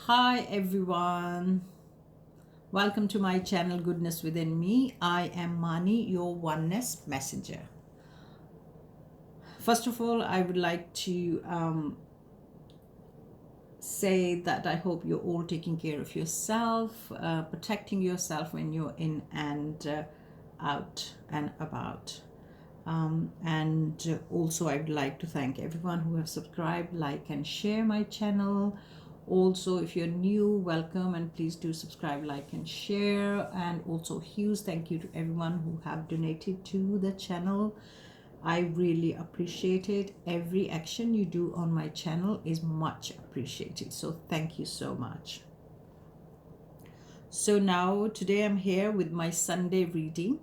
Hi everyone, welcome to my channel Goodness Within Me. I am Mani, your oneness messenger. First of all, I would like to say that I hope you're all taking care of yourself, protecting yourself when you're in and out and about. And also I would like to thank everyone who have subscribed, like and share my channel. Also, if you're new, welcome, and please do subscribe, like and share. And also huge thank you to everyone who have donated to the channel. I really appreciate it. Every action you do on my channel is much appreciated, so thank you so much. So now today I'm here with my Sunday reading.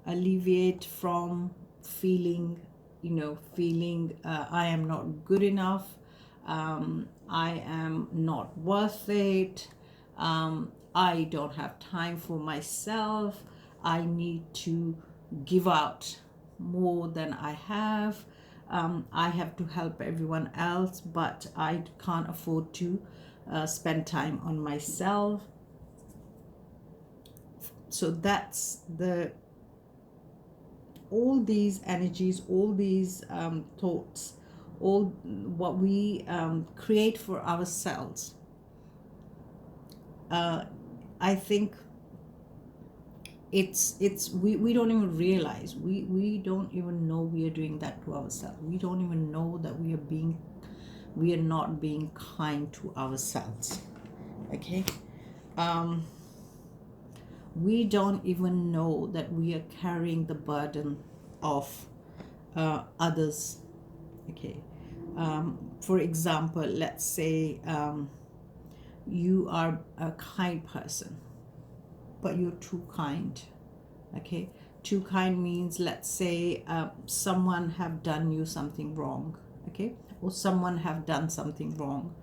Alleviate from feeling I am not good enough, I am not worth it, I don't have time for myself, I need to give out more than I have, I have to help everyone else but I can't afford to spend time on myself. So that's all these energies, all these thoughts, all what we create for ourselves. I think we don't even realize, we don't even know we are doing that to ourselves. We don't even know that we are not being kind to ourselves. Okay. We don't even know that we are carrying the burden of others. Okay. For example, let's say you are a kind person but you're too kind. Okay. Too kind means, let's say someone have done you something wrong. Okay. Or someone have done something wrong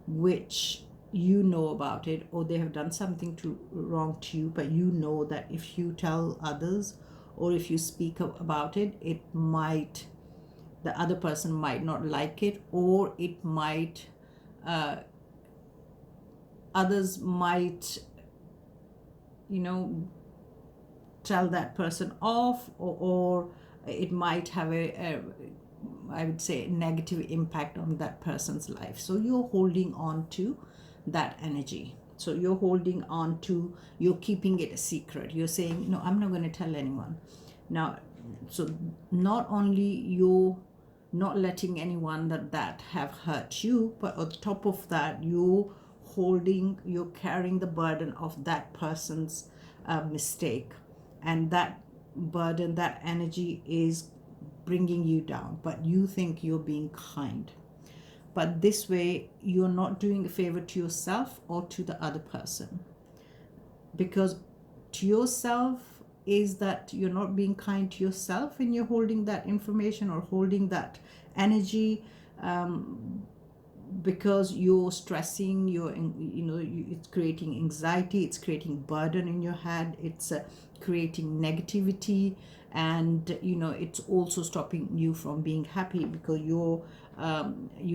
which you know about it, or they have done something wrong to you, but you know that if you tell others or if you speak about it, the other person might not like it, or it might others might tell that person off, or it might have a I would say negative impact on that person's life. So you're holding on to that energy. So you're holding on to, you're keeping it a secret. You're saying, no, I'm not going to tell anyone. Now, so not only you're not letting anyone that have hurt you, but on top of that, you're carrying the burden of that person's mistake. And that burden, that energy is bringing you down, but you think you're being kind. But this way, you're not doing a favor to yourself or to the other person. Because to yourself is that you're not being kind to yourself when you're holding that information or holding that energy, because you're stressing, it's creating anxiety, it's creating burden in your head, it's creating negativity, and it's also stopping you from being happy, because you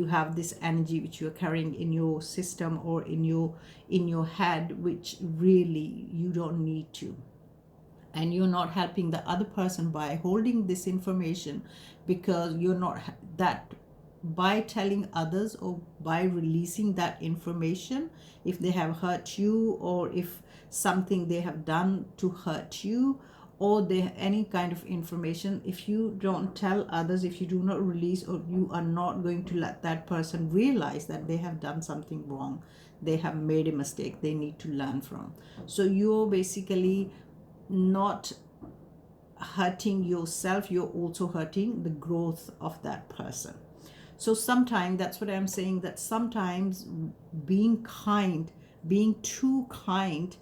have this energy which you're carrying in your system or in your head, which really you don't need to. And you're not helping the other person by holding this information, because you're not that by telling others or by releasing that information, if they have hurt you, or if something they have done to hurt you, or any kind of information, if you don't tell others, if you do not release, or you are not going to let that person realize that they have done something wrong, they have made a mistake they need to learn from. So you're basically not hurting yourself, you're also hurting the growth of that person. So sometimes, that's what I'm saying, that sometimes being kind, being too kind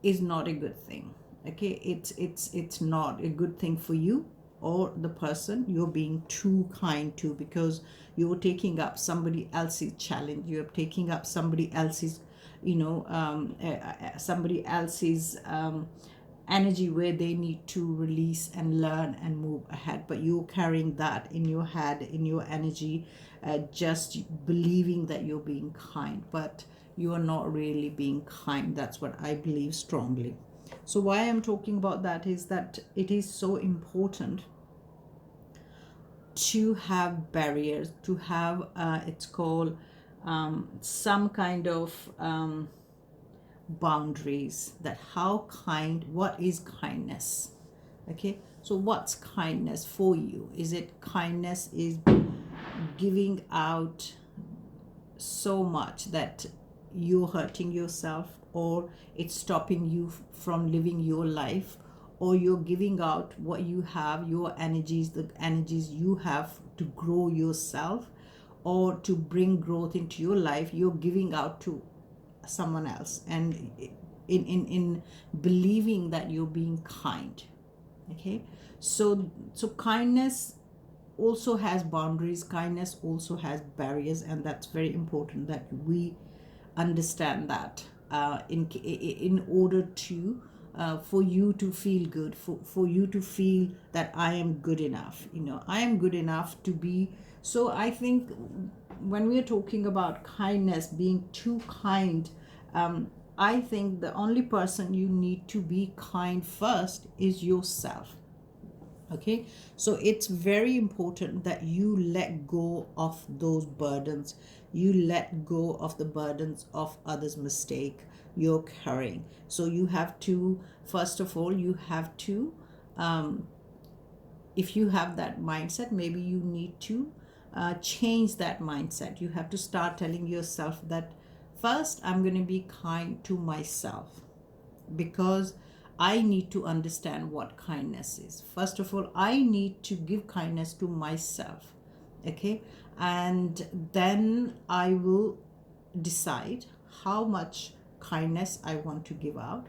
is not a good thing. Okay, it's not a good thing for you or the person you're being too kind to, because you're taking up somebody else's challenge, you're taking up somebody else's somebody else's energy where they need to release and learn and move ahead, but you're carrying that in your head, in your energy, just believing that you're being kind, but you are not really being kind. That's what I believe strongly. So why I'm talking about that is that it is so important to have barriers, to have it's called some kind of boundaries, that how kind, what is kindness. Okay, so what's kindness for you? Is it kindness is giving out so much that you're hurting yourself, or it's stopping you from living your life, or you're giving out what you have, your energies, the energies you have to grow yourself or to bring growth into your life, you're giving out to someone else, and in believing that you're being kind. Okay, so kindness also has boundaries, kindness also has barriers, and that's very important that we understand that in order to for you to feel good, for you to feel that I am good enough, I am good enough to be. So I think when we are talking about kindness, being too kind, I think the only person you need to be kind first is yourself. Okay, so it's very important that you let go of those burdens, you let go of the burdens of others' mistake you're carrying. So you have to, first of all, you have to if you have that mindset, maybe you need to change that mindset. You have to start telling yourself that first I'm going to be kind to myself, because I need to understand what kindness is. First of all, I need to give kindness to myself. Okay, and then I will decide how much kindness I want to give out,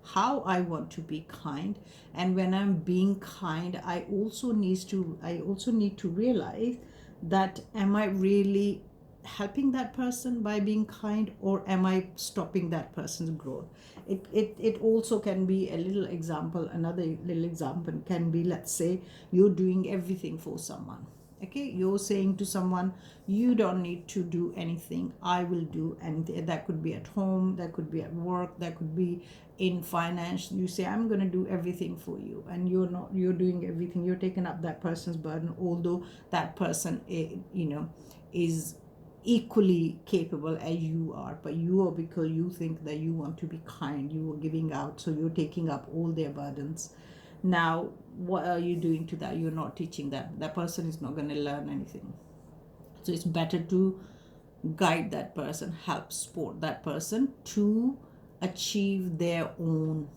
how I want to be kind. And when I'm being kind, I also need to realize that am I really helping that person by being kind, or am I stopping that person's growth? It also can be a little example. Another little example can be, let's say you're doing everything for someone. Okay, you're saying to someone, you don't need to do anything, I will do anything. That could be at home, that could be at work, that could be in finance. You say, I'm going to do everything for you, and you're doing everything, you're taking up that person's burden, although that person is equally capable as you are, but you are, because you think that you want to be kind, you are giving out, so you're taking up all their burdens. Now what are you doing to that? You're not teaching that person is not going to learn anything. So it's better to guide that person, help support that person to achieve their own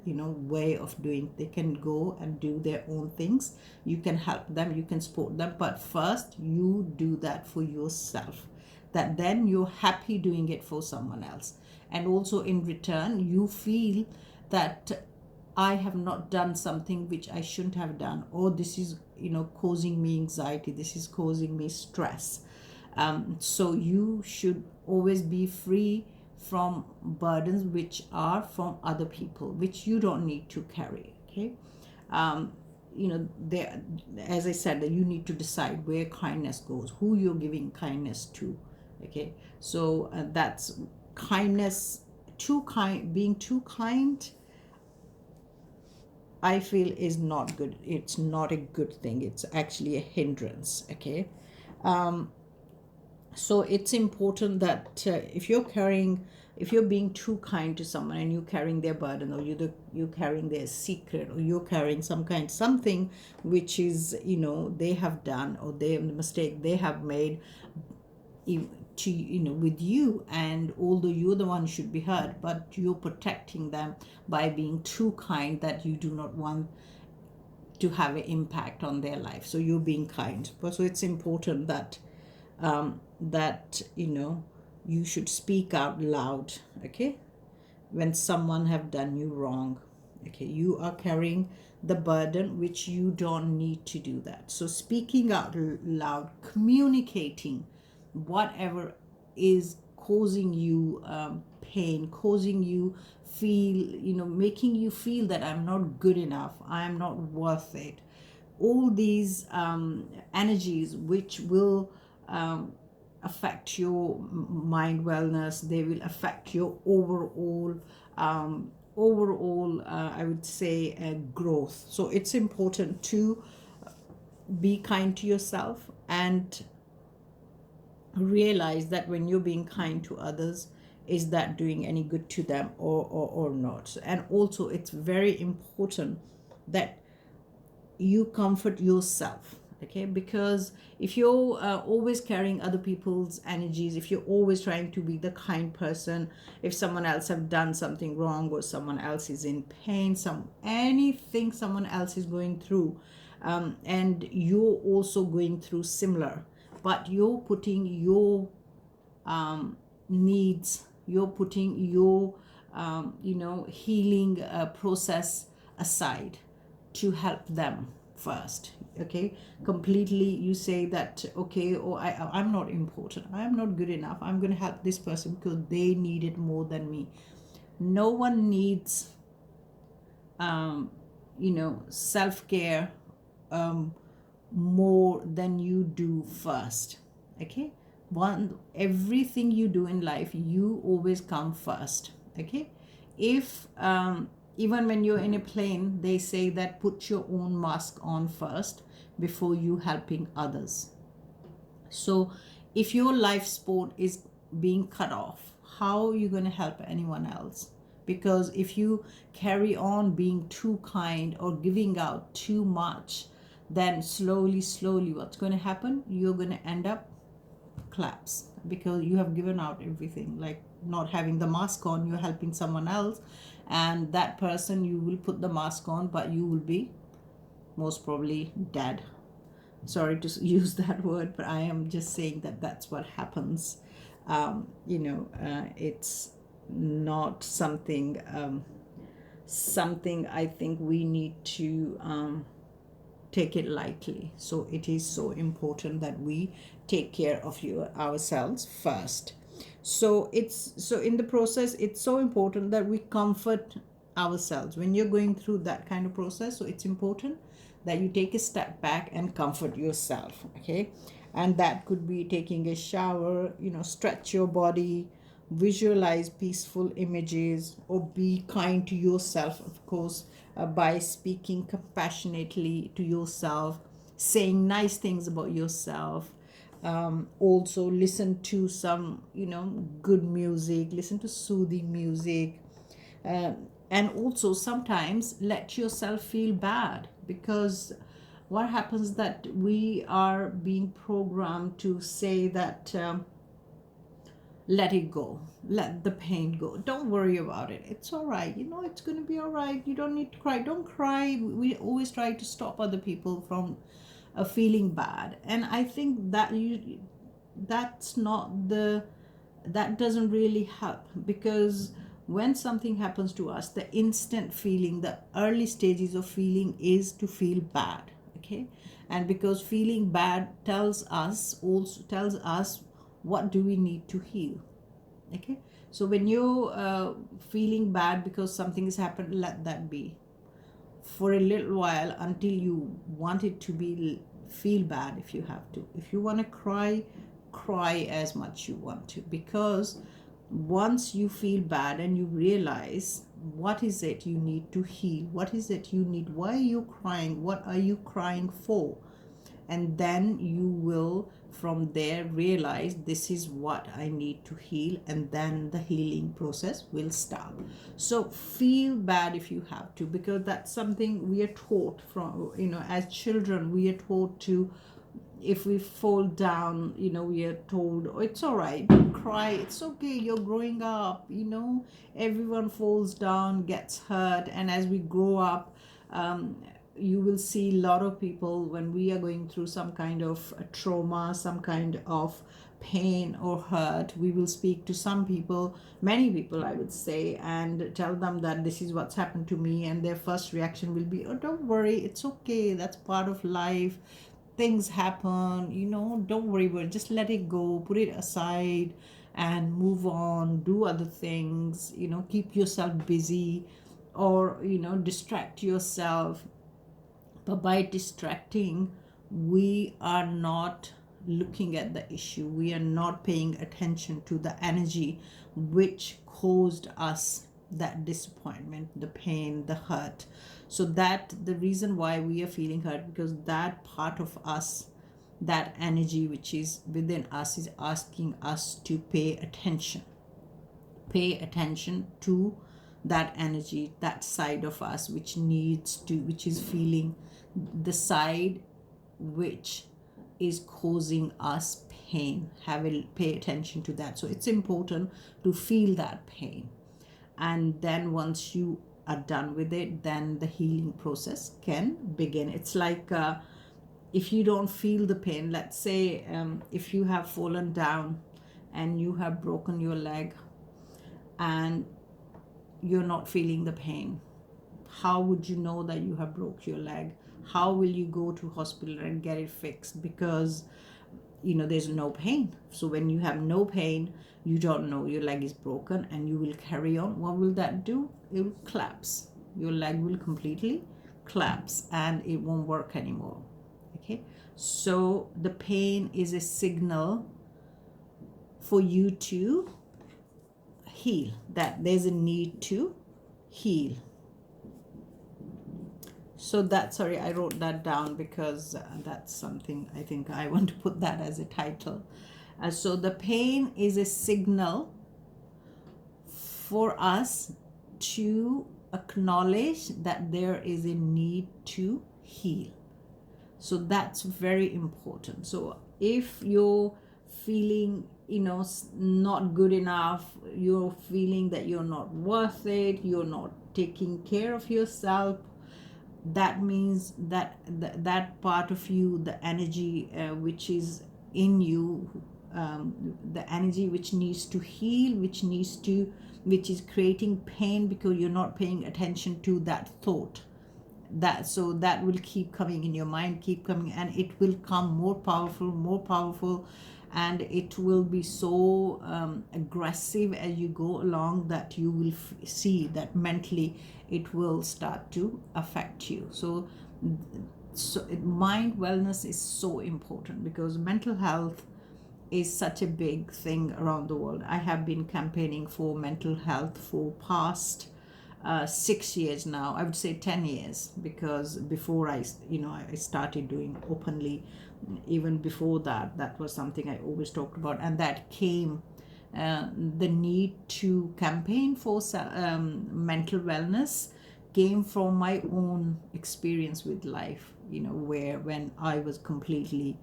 way of doing. They can go and do their own things, you can help them, you can support them, but first you do that for yourself, that then you're happy doing it for someone else, and also in return you feel that I have not done something which I shouldn't have done, or this is causing me anxiety, this is causing me stress. So you should always be free from burdens which are from other people, which you don't need to carry. Okay, there, as I said, that you need to decide where kindness goes, who you're giving kindness to. Okay, so that's kindness. Being too kind, I feel, is not good. It's not a good thing. It's actually a hindrance. Okay, so it's important that if you're being too kind to someone and you're carrying their burden, or you're carrying their secret, or you're carrying something which is they have done, or the mistake they have made to with you, and although you're the one who should be hurt, but you're protecting them by being too kind, that you do not want to have an impact on their life, so you're being kind. So it's important that you should speak out loud. Okay, when someone have done you wrong. Okay, you are carrying the burden which you don't need to do that. So speaking out loud, communicating whatever is causing you pain, causing you feel, making you feel that I'm not good enough, I'm not worth it. All these energies which will affect your mind wellness, they will affect your I would say growth. So it's important to be kind to yourself and realize that when you're being kind to others, is that doing any good to them or not. And also it's very important that you comfort yourself, okay? Because if you're always carrying other people's energies, if you're always trying to be the kind person, if someone else have done something wrong, or someone else is in pain, anything someone else is going through, and you're also going through similar, but you're putting your needs, you're putting your healing process aside to help them first, okay? Completely you say that, okay, oh, I'm not important, I'm not good enough, I'm going to help this person because they need it more than me. No one needs self-care more than you do first, okay? Everything you do in life, you always come first, okay? If even when you're in a plane, they say that put your own mask on first before you helping others. So if your life support is being cut off, how are you going to help anyone else? Because if you carry on being too kind or giving out too much, then slowly what's going to happen? You're going to end up collapse, because you have given out everything. Like not having the mask on, you're helping someone else, and that person, you will put the mask on, but you will be most probably dead. Sorry to use that word, but I am just saying that that's what happens. It's not something I think we need to take it lightly. So it is so important that we take care of ourselves first. So in the process, it's so important that we comfort ourselves when you're going through that kind of process. So it's important that you take a step back and comfort yourself, okay? And that could be taking a shower, stretch your body, visualize peaceful images, or be kind to yourself, of course, by speaking compassionately to yourself, saying nice things about yourself. Also listen to some good music, listen to soothing music, and also sometimes let yourself feel bad, because what happens that we are being programmed to say that let it go, let the pain go, don't worry about it, it's all right, it's going to be all right, you don't need to cry, don't cry. We always try to stop other people from feeling bad, and I think that that doesn't really help, because when something happens to us, the instant feeling, the early stages of feeling is to feel bad, okay? And because feeling bad tells us what do we need to heal, okay? So when you're feeling bad because something has happened, let that be for a little while, until you want it to be feel bad. If you have to, if you want to cry as much you want to, because once you feel bad and you realize what is it you need to heal, what is it you need, why are you crying, what are you crying for, and then you will from there realize this is what I need to heal, and then the healing process will start. So feel bad if you have to, because that's something we are taught from, as children, we are taught to, if we fall down, we are told, oh, it's all right, don't cry, it's okay, you're growing up, everyone falls down, gets hurt. And as we grow up, you will see a lot of people, when we are going through some kind of trauma, some kind of pain or hurt, we will speak to some people, many people I would say, and tell them that this is what's happened to me, and their first reaction will be, oh, don't worry, it's okay, that's part of life, things happen, don't worry about it, just let it go, put it aside, and move on, do other things, keep yourself busy, or distract yourself. But by distracting, we are not looking at the issue. We are not paying attention to the energy which caused us that disappointment, the pain, the hurt. So that the reason why we are feeling hurt, because that part of us, that energy which is within us, is asking us to pay attention. Pay attention to that energy, that side of us which is feeling, the side which is causing us pain. Pay attention to that. So it's important to feel that pain, and then once you are done with it, then the healing process can begin. It's like, if you don't feel the pain, let's say, if you have fallen down and you have broken your leg and you're not feeling the pain, how would you know that you have broke your leg? How will you go to hospital and get it fixed? Because there's no pain. So when you have no pain, you don't know your leg is broken, and you will carry on. What will that do? It will collapse. Your leg will completely collapse and it won't work anymore. Okay, so the pain is a signal for you to heal, that there's a need to heal. So I wrote that down because that's something I think I want to put that as a title. So the pain is a signal for us to acknowledge that there is a need to heal. So that's very important. So if you're feeling, not good enough, you're feeling that you're not worth it, you're not taking care of yourself, that means that that part of you, the energy which is in you, the energy which needs to heal, which is creating pain, because you're not paying attention to that thought. So that will keep coming in your mind, keep coming, and it will come more powerful, and it will be so aggressive as you go along, that you will see that mentally it will start to affect you. So mind wellness is so important, because mental health is such a big thing around the world. I have been campaigning for mental health for past 6 years now. I would say 10 years, because before I started doing openly, even before that was something I always talked about, and that came the need to campaign for mental wellness came from my own experience with life, where when I was completely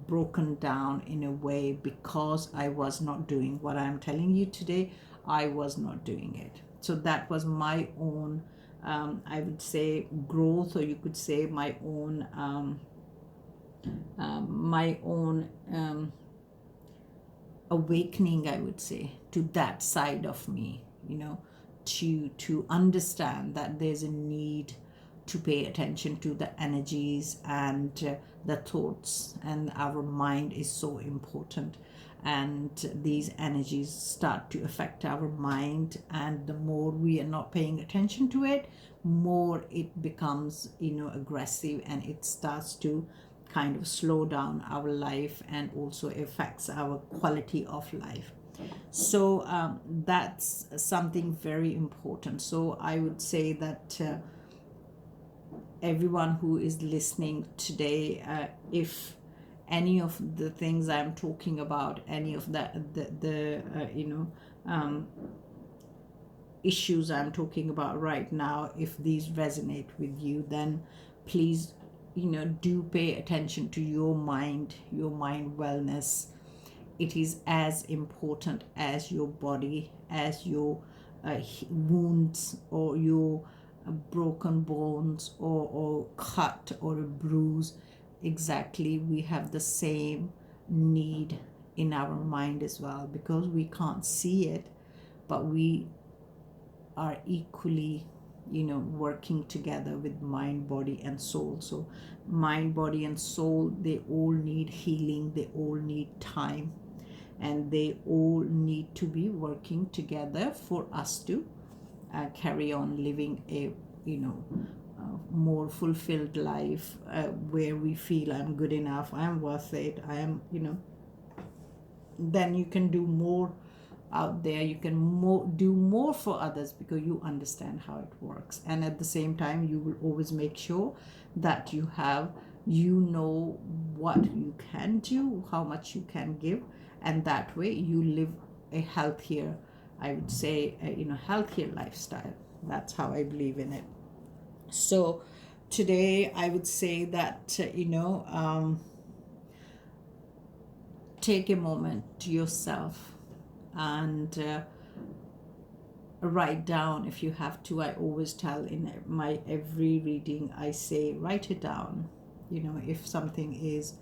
broken down in a way, because I was not doing what I'm telling you today. I was not doing it. So that was my own, I would say, growth, or you could say my own awakening, I would say, to that side of me, to understand that there's a need to pay attention to the energies and the thoughts, and our mind is so important, and these energies start to affect our mind, and the more we are not paying attention to it, more it becomes aggressive, and it starts to kind of slow down our life, and also affects our quality of life. So that's something very important. So I would say that everyone who is listening today, if any of the things I'm talking about, any of the issues I'm talking about right now, if these resonate with you, then please do pay attention to your mind wellness. It is as important as your body, as your wounds, or your broken bones, or cut, or a bruise. Exactly, we have the same need in our mind as well, because we can't see it, but we are equally working together with mind, body, and soul. So mind, body, and soul, they all need healing, they all need time. and they all need to be working together for us to carry on living a, you know, more fulfilled life, where we feel I'm good enough, I'm worth it, I am, you know, then you can do more out there. You can do more for others because you understand how it works, and at the same time you will always make sure that you know what you can do, how much you can give, and that way you live a healthier, I would say, healthier lifestyle. That's how I believe in it. So today I would say that take a moment to yourself and write down if you have to. I always tell in my every reading, I say write it down. If something is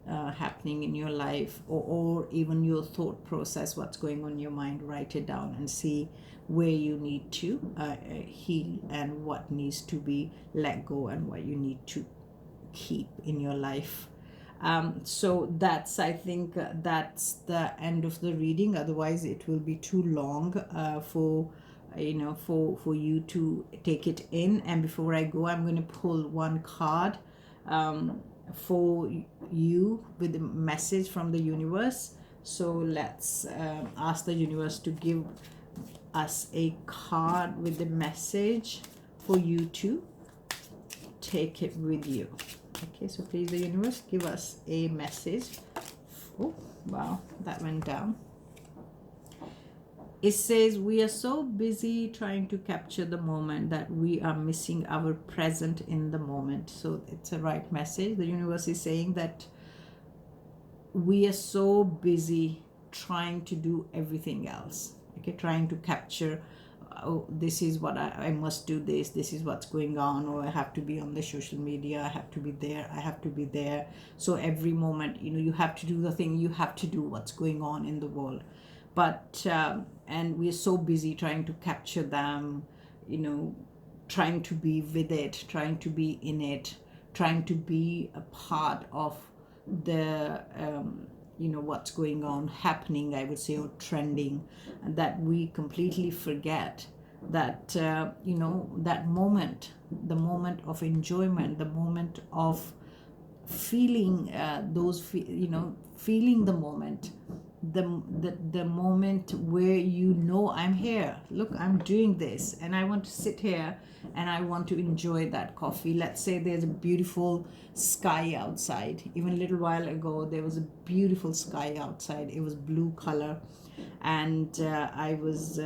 happening in your life, or even your thought process, what's going on in your mind, write it down and see where you need to heal, and what needs to be let go, and what you need to keep in your life. So that's, I think, that's the end of the reading. Otherwise it will be too long for you to take it in. And before I go, I'm going to pull one card for you with a message from the universe. So let's ask the universe to give us a card with the message for you to take it with you. Okay, so please, the universe, give us a message. Oh, wow, that went down. It says, we are so busy trying to capture the moment that we are missing our present in the moment. So it's a right message. The universe is saying that we are so busy trying to do everything else. Okay, trying to capture, oh, this is what I must do, this is what's going on, or I have to be on the social media, I have to be there, I have to be there. So every moment, you have to do the thing, you have to do what's going on in the world. But and we're so busy trying to capture them, trying to be with it, trying to be in it, trying to be a part of the what's going on, happening, I would say, or trending, and that we completely forget that that moment, the moment of enjoyment, the moment of feeling feeling the moment, the moment where I'm here, look, I'm doing this, and I want to sit here and I want to enjoy that coffee. Let's say there's a beautiful sky outside. Even a little while ago there was a beautiful sky outside. It was blue color, and I was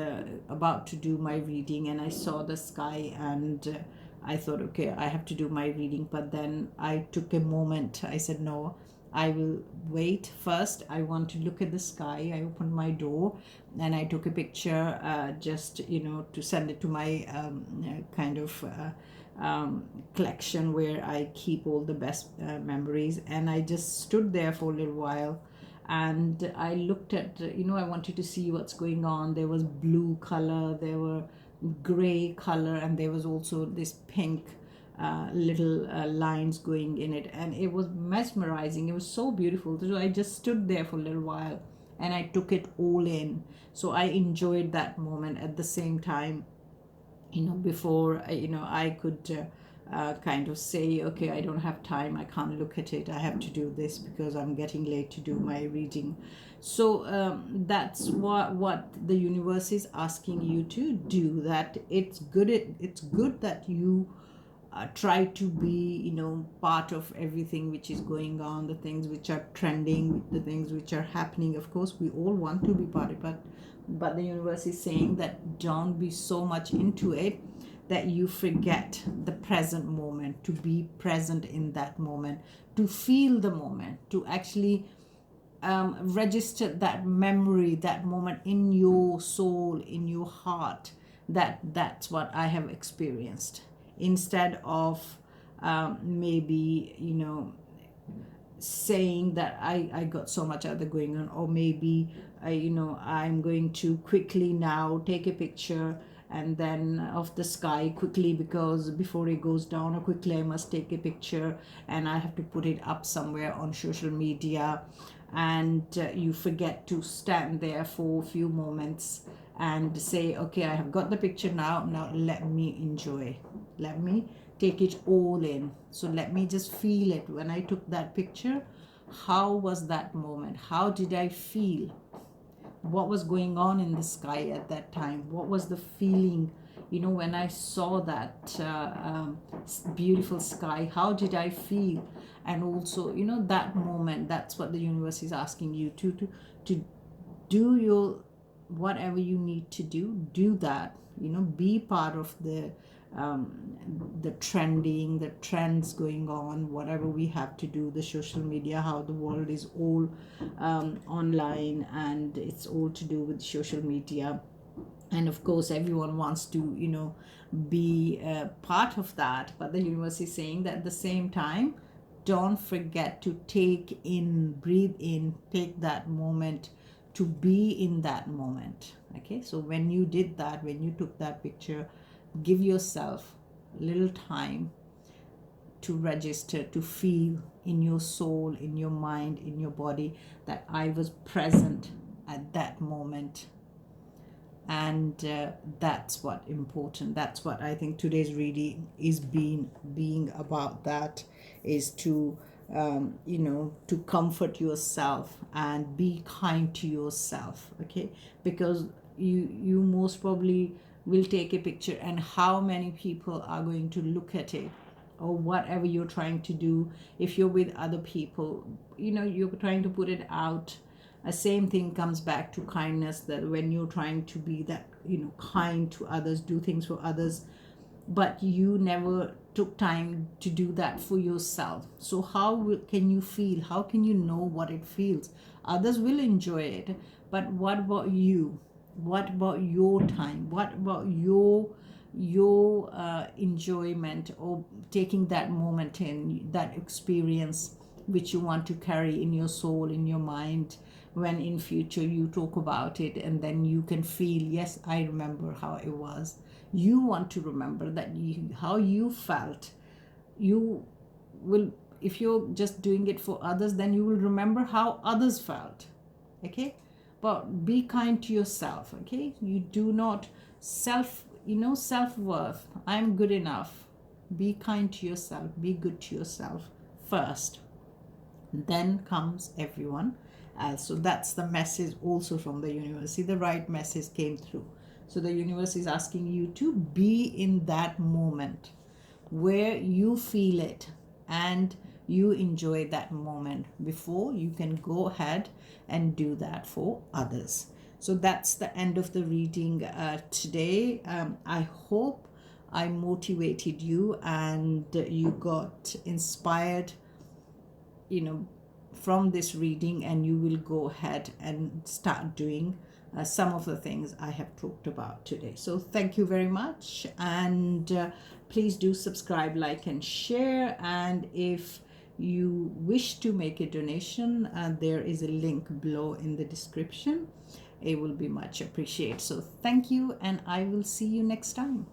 about to do my reading, and I saw the sky, and I thought, okay, I have to do my reading. But then I took a moment. I said, no, I will wait first. I want to look at the sky. I opened my door and I took a picture, just to send it to my collection where I keep all the best memories. And I just stood there for a little while, and I looked at, I wanted to see what's going on. There was blue color, there were gray color, and there was also this pink little lines going in it, and it was mesmerizing. It was so beautiful. So I just stood there for a little while and I took it all in. So I enjoyed that moment. At the same time, before I could kind of say, okay, I don't have time, I can't look at it, I have to do this because I'm getting late to do my reading. So that's what the universe is asking you to do. That it's good that you try to be part of everything which is going on, the things which are trending, the things which are happening. Of course we all want to be part of it, but the universe is saying that don't be so much into it that you forget the present moment, to be present in that moment, to feel the moment, to actually register that memory, that moment in your soul, in your heart, that's what I have experienced. Instead of maybe saying that I got so much other going on, or maybe I'm going to quickly now take a picture and then of the sky quickly, because before it goes down, or quickly I must take a picture and I have to put it up somewhere on social media. And you forget to stand there for a few moments and say, okay, I have got the picture now let me enjoy, let me take it all in. So let me just feel it. When I took that picture, how was that moment? How did I feel? What was going on in the sky at that time? What was the feeling, when I saw that beautiful sky? How did I feel? And also, that moment, that's what the universe is asking you to do. Your whatever you need to do that. Be part of the trending, the trends going on, whatever we have to do, the social media, how the world is all online, and it's all to do with social media. And of course everyone wants to be part of that, but the universe is saying that at the same time, don't forget to breathe in, take that moment to be in that moment. Okay, so when you did that, when you took that picture, give yourself a little time to register, to feel in your soul, in your mind, in your body, that I was present at that moment. And that's what important. That's what I think today's reading is being about. That is to to comfort yourself and be kind to yourself. Okay, because you most probably will take a picture, and how many people are going to look at it, or whatever you're trying to do. If you're with other people, you're trying to put it out. The same thing comes back to kindness, that when you're trying to be that kind to others, do things for others, but you never took time to do that for yourself. So can you feel? How can you know what it feels? Others will enjoy it, but what about you? What about your time? What about your enjoyment, or taking that moment in, that experience which you want to carry in your soul, in your mind, when in future you talk about it, and then you can feel, yes, I remember how it was. You want to remember that how you felt. You will, if you're just doing it for others, then you will remember how others felt. Okay, but be kind to yourself. Okay, you do not self-worth, I'm good enough. Be kind to yourself, be good to yourself first, then comes everyone else. So that's the message also from the universe. See, the right message came through. So the universe is asking you to be in that moment where you feel it, and you enjoy that moment before you can go ahead and do that for others. So that's the end of the reading today. I hope I motivated you and you got inspired from this reading, and you will go ahead and start doing some of the things I have talked about today. So thank you very much, and please do subscribe, like, and share. And if you wish to make a donation, there is a link below in the description. It will be much appreciated. So thank you, and I will see you next time.